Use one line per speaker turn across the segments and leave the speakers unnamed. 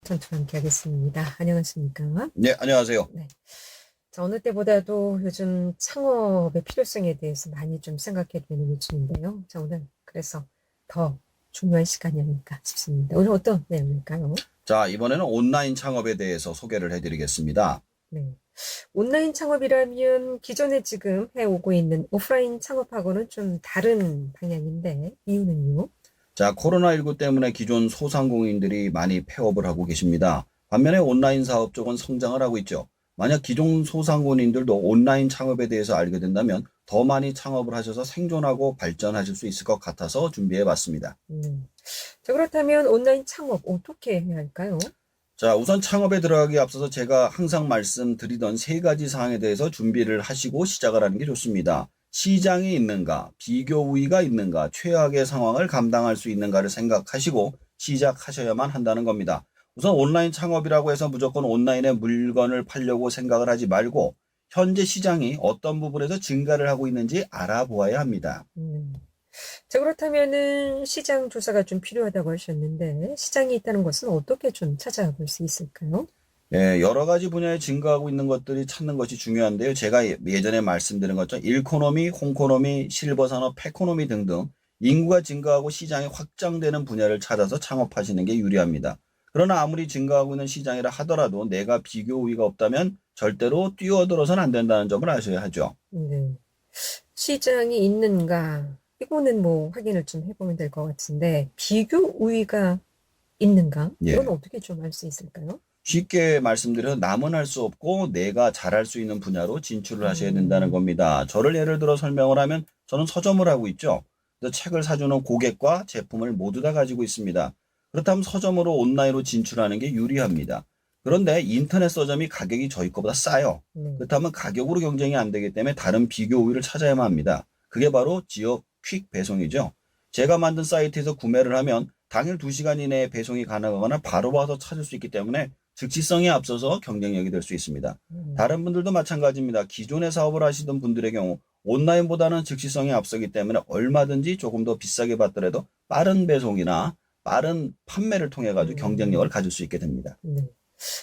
전투와 함께 하겠습니다. 안녕하십니까?
네, 안녕하세요.
네. 자, 어느 때보다도 요즘 창업의 필요성에 대해서 많이 좀 생각해 되는 요즘인데요. 자, 오늘 그래서 더 중요한 시간이 아닐까 싶습니다. 오늘 어떤 내용일까요?
자, 이번에는 온라인 창업에 대해서 소개를 해드리겠습니다.
네. 온라인 창업이라면 기존에 지금 해오고 있는 오프라인 창업하고는 좀 다른 방향인데, 이유는요?
자, 코로나19 때문에 기존 소상공인들이 많이 폐업을 하고 계십니다. 반면에 온라인 사업 쪽은 성장을 하고 있죠. 만약 기존 소상공인들도 온라인 창업에 대해서 알게 된다면 더 많이 창업을 하셔서 생존하고 발전하실 수 있을 것 같아서 준비해 봤습니다.
자, 그렇다면 온라인 창업 어떻게 해야 할까요?
자, 우선 창업에 들어가기 앞서서 제가 항상 말씀드리던 세 가지 사항에 대해서 준비를 하시고 시작을 하는 게 좋습니다. 시장이 있는가, 비교 우위가 있는가, 최악의 상황을 감당할 수 있는가를 생각하시고 시작하셔야만 한다는 겁니다. 우선 온라인 창업이라고 해서 무조건 온라인에 물건을 팔려고 생각을 하지 말고 현재 시장이 어떤 부분에서 증가를 하고 있는지 알아보아야 합니다.
음. 자, 그렇다면은 시장 조사가 좀 필요하다고 하셨는데, 시장이 있다는 것은 어떻게 좀 찾아볼 수 있을까요?
예, 여러 가지 분야에 증가하고 있는 것들이 찾는 것이 중요한데요. 제가 예전에 말씀드린 것처럼 일코노미, 홈코노미, 실버산업, 폐코노미 등등 인구가 증가하고 시장이 확장되는 분야를 찾아서 창업하시는 게 유리합니다. 그러나 아무리 증가하고 있는 시장이라 하더라도 내가 비교 우위가 없다면 절대로 뛰어들어서는 안 된다는 점을 아셔야 하죠.
네. 시장이 있는가? 이거는 뭐 확인을 좀 해보면 될 것 같은데, 비교 우위가 있는가? 이건
예.
어떻게 좀 알 수 있을까요?
쉽게 말씀드려 남은 할 수 없고 내가 잘할 수 있는 분야로 진출을 하셔야 된다는
음,
겁니다. 저를 예를 들어 설명을 하면 저는 서점을 하고 있죠. 그래서 책을 사주는 고객과 제품을 모두 다 가지고 있습니다. 그렇다면 서점으로 온라인으로 진출하는 게 유리합니다. 그런데 인터넷 서점이 가격이 저희 거보다 싸요.
네.
그렇다면 가격으로 경쟁이 안 되기 때문에 다른 비교 우위를 찾아야만 합니다. 그게 바로 지역 퀵 배송이죠. 제가 만든 사이트에서 구매를 하면 당일 2시간 이내에 배송이 가능하거나 바로 와서 찾을 수 있기 때문에 즉시성에 앞서서 경쟁력이 될 수 있습니다.
음,
다른 분들도 마찬가지입니다. 기존의 사업을 하시던 분들의 경우 온라인보다는 즉시성에 앞서기 때문에 얼마든지 조금 더 비싸게 받더라도 빠른 배송이나 빠른 판매를 통해 가지고 경쟁력을
음,
가질 수 있게 됩니다.
네.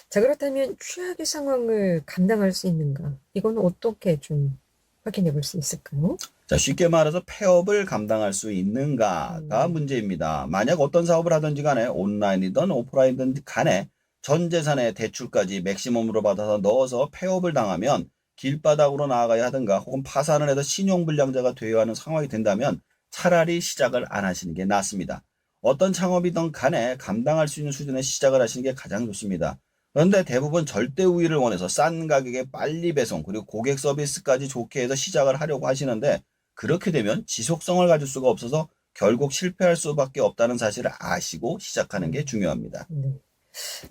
자, 그렇다면 최악의 상황을 감당할 수 있는가? 이건 어떻게 좀 확인해 볼 수 있을까요?
자, 쉽게 말해서 폐업을 감당할 수 있는가가
음,
문제입니다. 만약 어떤 사업을 하든지 간에 온라인이든 오프라인이든 간에 전 재산의 대출까지 맥시멈으로 받아서 넣어서 폐업을 당하면 길바닥으로 나아가야 하든가 혹은 파산을 해서 신용불량자가 되어야 하는 상황이 된다면 차라리 시작을 안 하시는 게 낫습니다. 어떤 창업이든 간에 감당할 수 있는 수준의 시작을 하시는 게 가장 좋습니다. 그런데 대부분 절대 우위를 원해서 싼 가격에 빨리 배송 그리고 고객 서비스까지 좋게 해서 시작을 하려고 하시는데 그렇게 되면 지속성을 가질 수가 없어서 결국 실패할 수밖에 없다는 사실을 아시고 시작하는 게
음,
중요합니다.
네.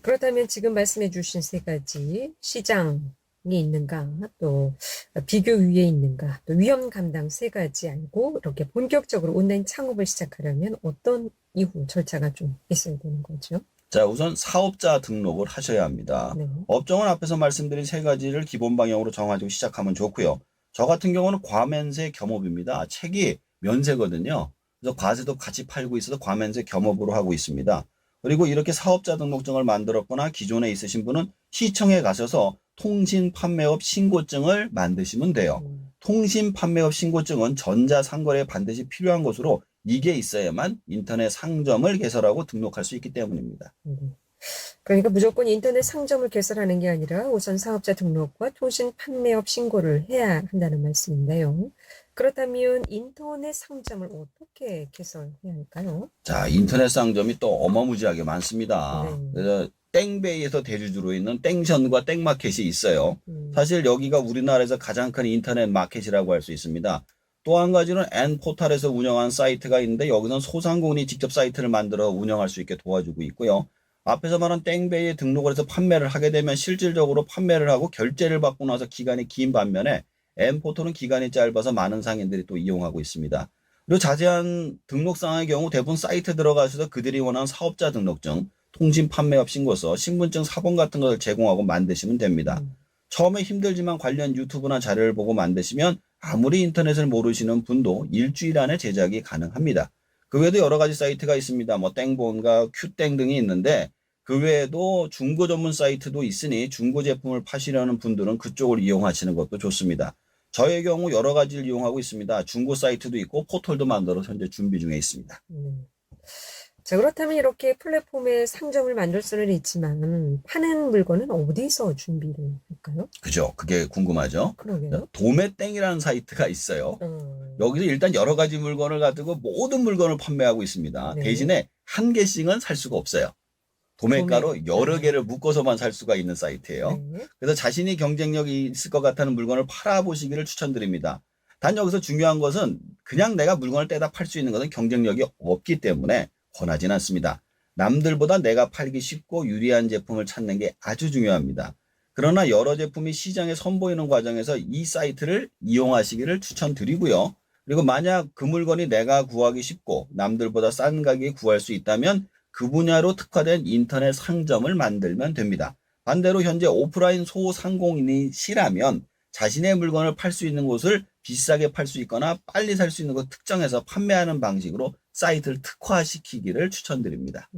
그렇다면 지금 말씀해 주신 세 가지 시장이 있는가, 또 비교 위에 있는가, 또 위험 감당 세 가지 알고 이렇게 본격적으로 온라인 창업을 시작하려면 어떤 이후 절차가 좀 있어야 되는 거죠?
자, 우선 사업자 등록을 하셔야 합니다.
네.
업종은 앞에서 말씀드린 세 가지를 기본 방향으로 정하시고 시작하면 좋고요. 저 같은 경우는 과면세 겸업입니다. 책이 면세거든요. 그래서 과세도 같이 팔고 있어서 과면세 겸업으로 하고 있습니다. 그리고 이렇게 사업자 등록증을 만들었거나 기존에 있으신 분은 시청에 가셔서 통신판매업 신고증을 만드시면 돼요.
음,
통신판매업 신고증은 전자상거래에 반드시 필요한 것으로 이게 있어야만 인터넷 상점을 개설하고 등록할 수 있기 때문입니다.
네. 그러니까 무조건 인터넷 상점을 개설하는 게 아니라 우선 사업자 등록과 통신 판매업 신고를 해야 한다는 말씀인데요. 그렇다면 인터넷 상점을 어떻게 개설해야 할까요?
자, 인터넷 상점이 또 어마무지하게 많습니다.
네.
그래서 땡베이에서 대주주로 있는 땡션과 땡마켓이 있어요.
음,
사실 여기가 우리나라에서 가장 큰 인터넷 마켓이라고 할 수 있습니다. 또 한 가지는 N포탈에서 운영한 사이트가 있는데 여기서는 소상공인이 직접 사이트를 만들어 운영할 수 있게 도와주고 있고요. 앞에서 말한 땡베이에 등록을 해서 판매를 하게 되면 실질적으로 판매를 하고 결제를 받고 나서 기간이 긴 반면에 N포털은 기간이 짧아서 많은 상인들이 또 이용하고 있습니다. 그리고 자세한 등록사항의 경우 대부분 사이트에 들어가셔서 그들이 원하는 사업자 등록증, 통신 판매업 신고서, 신분증 사본 같은 것을 제공하고 만드시면 됩니다.
음,
처음에 힘들지만 관련 유튜브나 자료를 보고 만드시면 아무리 인터넷을 모르시는 분도 일주일 안에 제작이 가능합니다. 그 외에도 여러 가지 사이트가 있습니다. 뭐 땡본가 큐땡 등이 있는데 그 외에도 중고 전문 사이트도 있으니 중고 제품을 파시려는 분들은 그쪽을 이용하시는 것도 좋습니다. 저의 경우 여러 가지를 이용하고 있습니다. 중고 사이트도 있고 포털도 만들어 현재 준비 중에 있습니다.
자, 그렇다면 이렇게 플랫폼에 상점을 만들 수는 있지만 파는 물건은 어디서 준비를 할까요?
그죠? 그게 궁금하죠?
그러게요.
도매땡이라는 사이트가 있어요.
어,
여기서 일단 여러 가지 물건을 가지고 모든 물건을 판매하고 있습니다.
네.
대신에 한 개씩은 살 수가 없어요. 도매가로 여러
네.
개를 묶어서만 살 수가 있는 사이트예요.
네.
그래서 자신이 경쟁력이 있을 것 같다는 물건을 팔아보시기를 추천드립니다. 단 여기서 중요한 것은 그냥 내가 물건을 떼다 팔 수 있는 것은 경쟁력이 없기 때문에 권하진 않습니다. 남들보다 내가 팔기 쉽고 유리한 제품을 찾는 게 아주 중요합니다. 그러나 여러 제품이 시장에 선보이는 과정에서 이 사이트를 이용하시기를 추천드리고요. 그리고 만약 그 물건이 내가 구하기 쉽고 남들보다 싼 가격에 구할 수 있다면 그 분야로 특화된 인터넷 상점을 만들면 됩니다. 반대로 현재 오프라인 소상공인이시라면 자신의 물건을 팔 수 있는 곳을 비싸게 팔 수 있거나 빨리 살 수 있는 곳 특정해서 판매하는 방식으로 사이트를 특화시키기를 추천드립니다.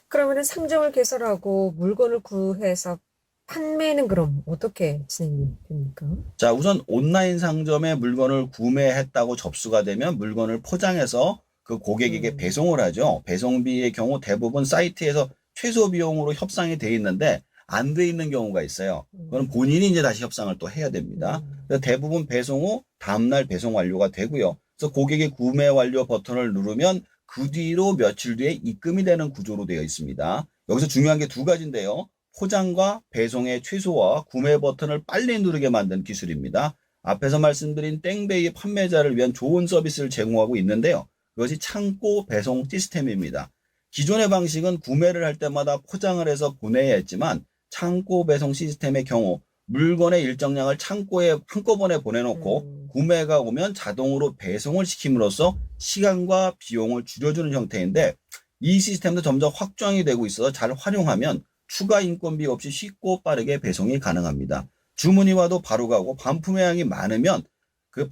그러면은 상점을 개설하고 물건을 구해서 판매는 그럼 어떻게 진행이 됩니까?
자, 우선 온라인 상점에 물건을 구매했다고 접수가 되면 물건을 포장해서 그 고객에게 배송을 하죠. 배송비의 경우 대부분 사이트에서 최소 비용으로 협상이 돼 있는데 안 돼 있는 경우가 있어요. 그럼 본인이 이제 다시 협상을 또 해야 됩니다. 그래서 대부분 배송 후 다음날 배송 완료가 되고요. 그래서 고객의 구매 완료 버튼을 누르면 그 뒤로 며칠 뒤에 입금이 되는 구조로 되어 있습니다. 여기서 중요한 게 두 가지인데요. 포장과 배송의 최소화, 구매 버튼을 빨리 누르게 만든 기술입니다. 앞에서 말씀드린 땡베이 판매자를 위한 좋은 서비스를 제공하고 있는데요. 그것이 창고 배송 시스템입니다. 기존의 방식은 구매를 할 때마다 포장을 해서 보내야 했지만 창고 배송 시스템의 경우 물건의 일정량을 창고에 한꺼번에 보내놓고 구매가 오면 자동으로 배송을 시킴으로써 시간과 비용을 줄여주는 형태인데 이 시스템도 점점 확장이 되고 있어서 잘 활용하면 추가 인건비 없이 쉽고 빠르게 배송이 가능합니다. 주문이 와도 바로 가고 반품의 양이 많으면 그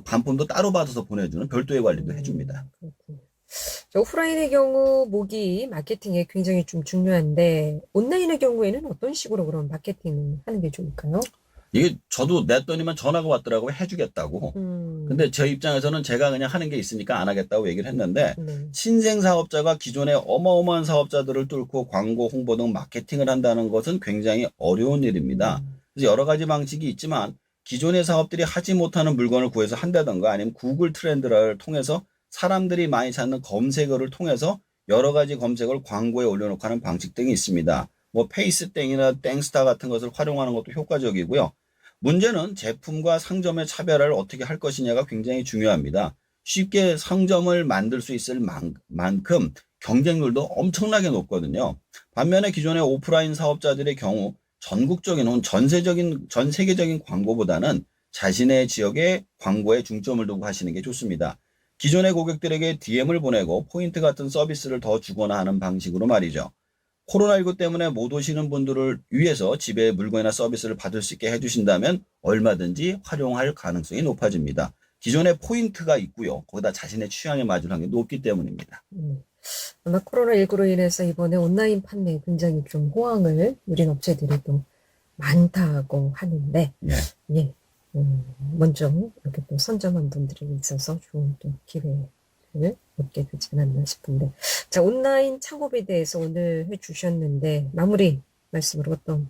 반품도 따로 받아서 보내주는 별도의 관리도 해줍니다.
그렇군요. 자, 오프라인의 경우 모기 마케팅에 굉장히 좀 중요한데 온라인의 경우에는 어떤 식으로 그런 마케팅을 하는 게 좋을까요?
이게 저도 냈더니만 전화가 왔더라고요. 해주겠다고. 근데 제 입장에서는 제가 그냥 하는 게 있으니까 안 하겠다고 얘기를 했는데
네.
신생 사업자가 기존의 어마어마한 사업자들을 뚫고 광고, 홍보 등 마케팅을 한다는 것은 굉장히 어려운 일입니다. 그래서 여러 가지 방식이 있지만 기존의 사업들이 하지 못하는 물건을 구해서 한다던가 아니면 구글 트렌드를 통해서 사람들이 많이 찾는 검색어를 통해서 여러 가지 검색어를 광고에 올려놓고 하는 방식 등이 있습니다. 뭐 페이스땡이나 땡스타 같은 것을 활용하는 것도 효과적이고요. 문제는 제품과 상점의 차별화를 어떻게 할 것이냐가 굉장히 중요합니다. 쉽게 상점을 만들 수 있을 만큼 경쟁률도 엄청나게 높거든요. 반면에 기존의 오프라인 사업자들의 경우 전국적인 혹은 전 세계적인 광고보다는 자신의 지역의 광고에 중점을 두고 하시는 게 좋습니다. 기존의 고객들에게 DM을 보내고 포인트 같은 서비스를 더 주거나 하는 방식으로 말이죠. 코로나19 때문에 못 오시는 분들을 위해서 집에 물건이나 서비스를 받을 수 있게 해주신다면 얼마든지 활용할 가능성이 높아집니다. 기존에 포인트가 있고요. 거기다 자신의 취향에 맞을 확률이 높기 때문입니다.
아마 코로나19로 인해서 이번에 온라인 판매에 굉장히 좀 호황을 누린 업체들이 또 많다고 하는데,
예.
예, 먼저 이렇게 또 선점한 분들이 있어서 좋은 또 기회를 얻게 되지 않았나 싶은데, 자, 온라인 창업에 대해서 오늘 해주셨는데, 마무리 말씀으로 어떤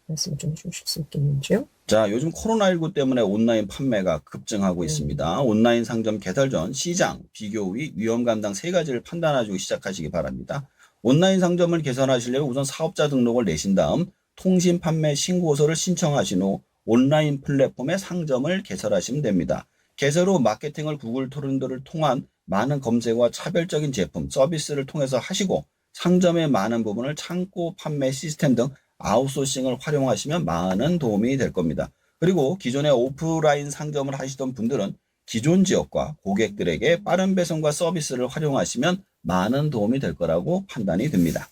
말씀을 좀 해주실 수 있겠는지요?
자, 요즘 코로나19 때문에 온라인 판매가 급증하고 있습니다. 온라인 상점 개설 전 시장, 비교 우위, 위험 감당 세 가지를 판단하시고 시작하시기 바랍니다. 온라인 상점을 개설하시려면 우선 사업자 등록을 내신 다음 통신 판매 신고서를 신청하신 후 온라인 플랫폼에 상점을 개설하시면 됩니다. 개설 후 마케팅을 구글 트렌드를 통한 많은 검색어와 차별적인 제품, 서비스를 통해서 하시고 상점의 많은 부분을 창고 판매 시스템 등 아웃소싱을 활용하시면 많은 도움이 될 겁니다. 그리고 기존의 오프라인 상점을 하시던 분들은 기존 지역과 고객들에게 빠른 배송과 서비스를 활용하시면 많은 도움이 될 거라고 판단이 됩니다.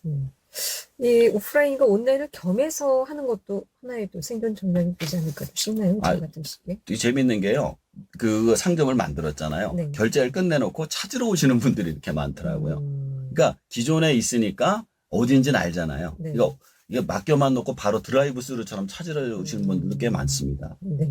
이 오프라인과 온라인을 겸해서 하는 것도 하나의 또 생존 전략이 되지 않을까 싶나요? 저 같은 식의.
되게 재밌는 게요. 그 상점을 만들었잖아요.
네.
결제를 끝내놓고 찾으러 오시는 분들이 이렇게 많더라고요. 그러니까 기존에 있으니까 어딘지는 알잖아요.
네.
이거 맡겨만 놓고 바로 드라이브 스루처럼 찾으러 오시는 분들도 꽤 많습니다.
네.